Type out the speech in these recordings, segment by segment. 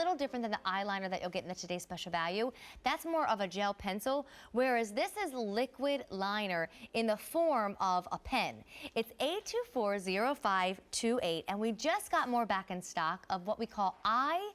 little different than the eyeliner that you'll get in the Today's Special Value. That's more of a gel pencil, whereas this is liquid liner in the form of a pen. It's A240528, and we just got more back in stock of what we call eye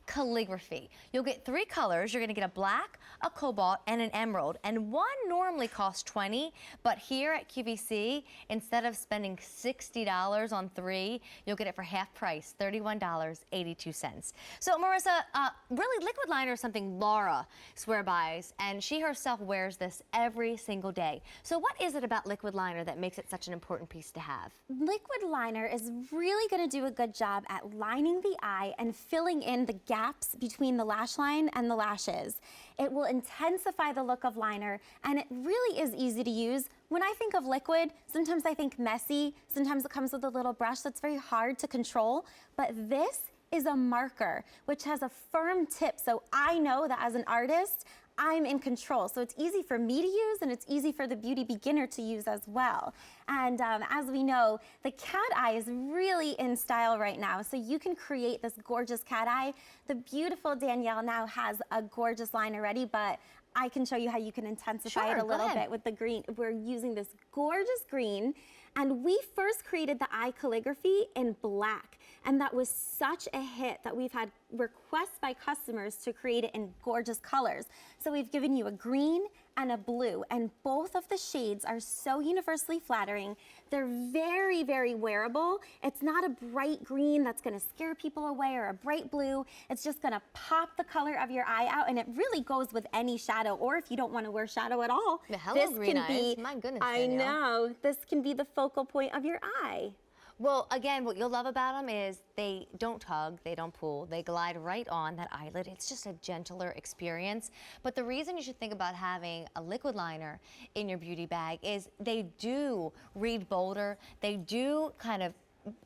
calligraphy. You'll get 3 colors. You're going to get a black, a cobalt, and an emerald. And one normally costs $20, but here at QVC, instead of spending $60 on 3, you'll get it for half price, $31.82. So Marissa, really liquid liner is something Laura swear bys, and she herself wears this every single day. So what is it about liquid liner that makes it such an important piece to have? Liquid liner is really going to do a good job at lining the eye and filling in the gaps between the lash line and the lashes. It will intensify the look of liner, and it really is easy to use. When I think of liquid, sometimes I think messy, sometimes it comes with a little brush that's very hard to control, but this is a marker, which has a firm tip, so I know that as an artist, I'm in control. So it's easy for me to use, and it's easy for the beauty beginner to use as well. And as we know, the cat eye is really in style right now. So you can create this gorgeous cat eye. The beautiful Danielle now has a gorgeous liner ready, but I can show you how you can intensify it a little bit with the green. We're using this gorgeous green, and we first created the eye calligraphy in black, and that was such a hit that we've had requests by customers to create it in gorgeous colors. So we've given you a green and a blue, and both of the shades are so universally flattering. They're very, very wearable. It's not a bright green that's gonna scare people away or a bright blue. It's just gonna pop the color of your eye out, and it really goes with any shadow, or if you don't wanna wear shadow at all, Hello, green eyes. My goodness, I Danielle. know, this can be the focal point of your eye. Well, again, what you'll love about them is they don't tug, they don't pull, they glide right on that eyelid. It's just a gentler experience. But the reason you should think about having a liquid liner in your beauty bag is they do read bolder, they do kind of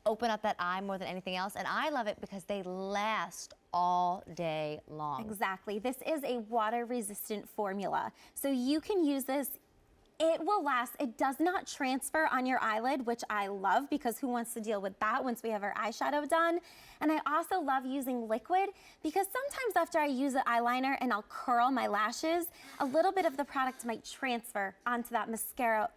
open up that eye more than anything else, and I love it because they last all day long. Exactly. This is a water-resistant formula, so you can use this. It will last. It does not transfer on your eyelid, which I love because who wants to deal with that once we have our eyeshadow done? And I also love using liquid because sometimes after I use the eyeliner and I'll curl my lashes, a little bit of the product might transfer onto that mascara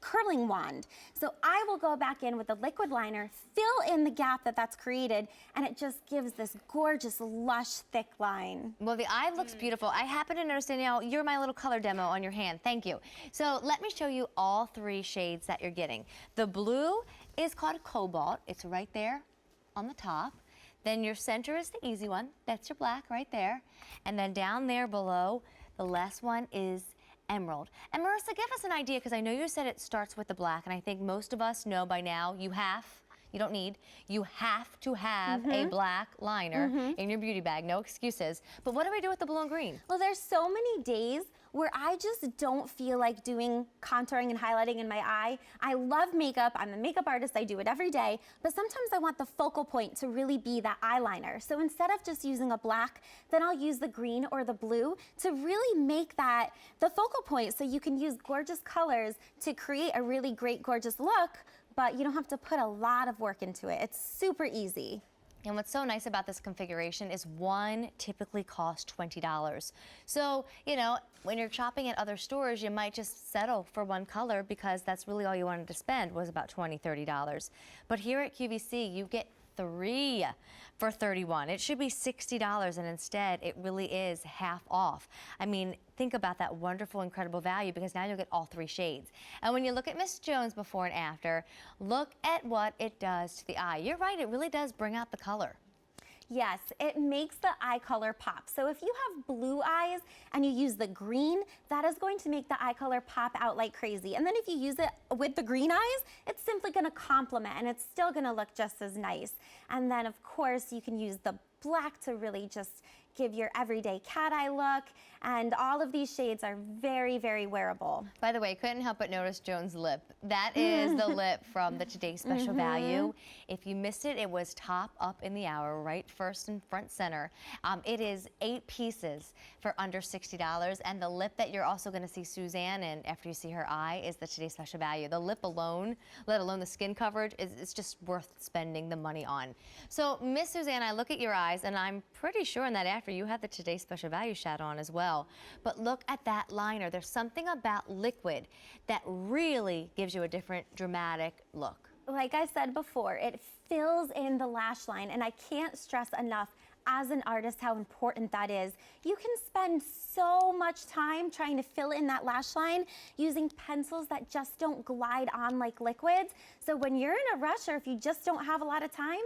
curling wand. So I will go back in with the liquid liner, fill in the gap that's created, and it just gives this gorgeous, lush, thick line. Well, the eye looks beautiful. I happen to notice, Danielle, you're my little color demo on your hand. Thank you. So let me show you all 3 shades that you're getting. The blue is called Cobalt. It's right there on the top. Then your center is the easy one. That's your black right there. And then down there below, the last one is Emerald. And Marissa, give us an idea, because I know you said it starts with the black, and I think most of us know by now you don't need, you have to have a black liner in your beauty bag, no excuses. But what do we do with the blue and green? Well, there's so many days where I just don't feel like doing contouring and highlighting in my eye. I love makeup, I'm a makeup artist, I do it every day, but sometimes I want the focal point to really be that eyeliner. So instead of just using a black, then I'll use the green or the blue to really make that the focal point, so you can use gorgeous colors to create a really great, gorgeous look, but you don't have to put a lot of work into it. It's super easy. And what's so nice about this configuration is one typically costs $20. So, you know, when you're shopping at other stores, you might just settle for one color because that's really all you wanted to spend was about $20, $30. But here at QVC, you get 3 for $31. It should be $60, and instead it really is half off. I mean, think about that wonderful, incredible value, because now you'll get all 3 shades. And when you look at Miss Jones before and after, look at what it does to the eye. You're right, it really does bring out the color. Yes, it makes the eye color pop. So if you have blue eyes and you use the green, that is going to make the eye color pop out like crazy. And then if you use it with the green eyes, it's simply gonna complement, and it's still gonna look just as nice. And then of course you can use the black to really just give your everyday cat eye look, and all of these shades are very, very wearable. By the way, couldn't help but notice Joan's lip. That is the lip from the Today's Special Value. If you missed it, it was top up in the hour, right first and front center. It is 8 pieces for under $60, and the lip that you're also going to see Suzanne in after you see her eye is the Today's Special Value. The lip alone, let alone the skin coverage, it's just worth spending the money on. So, Miss Suzanne, I look at your eyes, and I'm pretty sure in that after you had the Today's Special Value shadow on as well. But look at that liner. There's something about liquid that really gives you a different dramatic look. Like I said before, it fills in the lash line, and I can't stress enough as an artist how important that is. You can spend so much time trying to fill in that lash line using pencils that just don't glide on like liquids. So when you're in a rush, or if you just don't have a lot of time,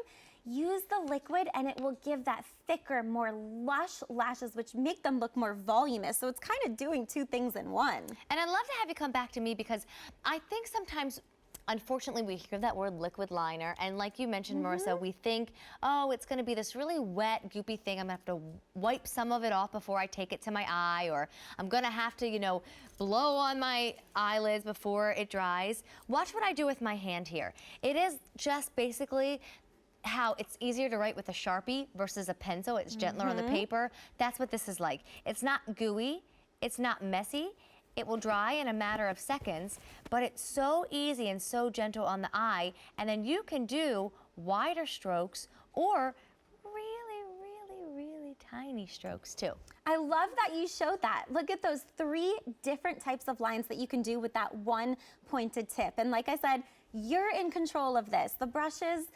use the liquid and it will give that thicker, more lush lashes, which make them look more voluminous. So it's kind of doing 2 things in one. And I'd love to have you come back to me because I think sometimes, unfortunately, we hear that word liquid liner, and like you mentioned, Marissa, we think, oh, it's going to be this really wet, goopy thing. I'm going to have to wipe some of it off before I take it to my eye, or I'm going to have to, you know, blow on my eyelids before it dries. Watch what I do with my hand here. It is just basically how it's easier to write with a Sharpie versus a pencil. It's gentler on the paper. That's what this is like. It's not gooey. It's not messy. It will dry in a matter of seconds, but it's so easy and so gentle on the eye. And then you can do wider strokes or really tiny strokes too. I love that you showed that. Look at those 3 different types of lines that you can do with that one pointed tip. And like I said, you're in control of this. The brushes,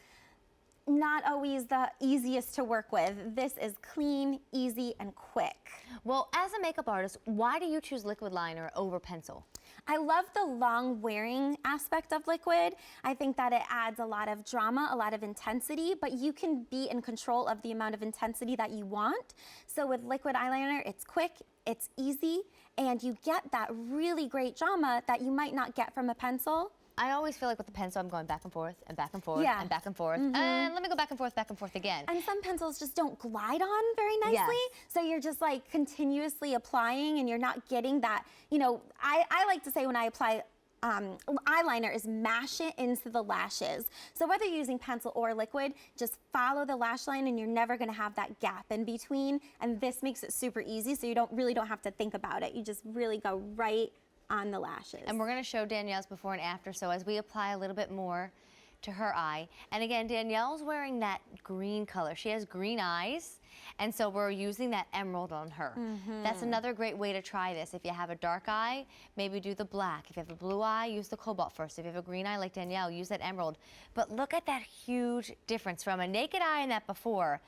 not always the easiest to work with. This is clean, easy, and quick. Well, as a makeup artist, why do you choose liquid liner over pencil? I love the long wearing aspect of liquid. I think that it adds a lot of drama, a lot of intensity, but you can be in control of the amount of intensity that you want. So with liquid eyeliner, it's quick, it's easy, and you get that really great drama that you might not get from a pencil. I always feel like with the pencil, I'm going back and forth and back and forth Yeah. and back and forth. And let me go back and forth again. And some pencils just don't glide on very nicely. Yes. So you're just like continuously applying and you're not getting that, you know, I like to say when I apply eyeliner is mash it into the lashes. So whether you're using pencil or liquid, just follow the lash line and you're never gonna have that gap in between. And this makes it super easy so you really don't have to think about it. You just really go right on the lashes. And we're going to show Danielle's before and after, so as we apply a little bit more to her eye. And again, Danielle's wearing that green color. She has green eyes, and so we're using that emerald on her. That's another great way to try this. If you have a dark eye, maybe do the black. If you have a blue eye, use the cobalt first. If you have a green eye like Danielle, use that emerald. But look at that huge difference from a naked eye in that before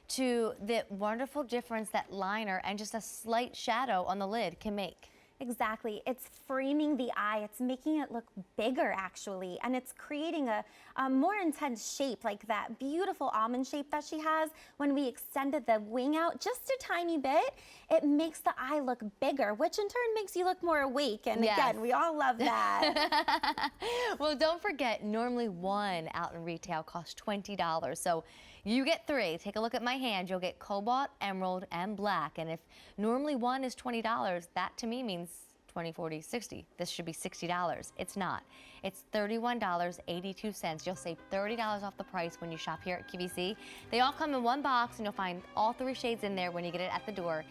to the wonderful difference that liner and just a slight shadow on the lid can make. Exactly. It's framing the eye. It's making it look bigger, actually. And it's creating a more intense shape, like that beautiful almond shape that she has. When we extended the wing out just a tiny bit, it makes the eye look bigger, which in turn makes you look more awake. And again, we all love that. Well, don't forget, normally 1 out in retail costs $20. So you get 3. Take a look at my hand. You'll get cobalt, emerald, and black. And if normally 1 is $20, that to me means 20, 40, 60. This should be $60. It's not. It's $31.82. You'll save $30 off the price when you shop here at QVC. They all come in one box, and you'll find all 3 shades in there when you get it at the door.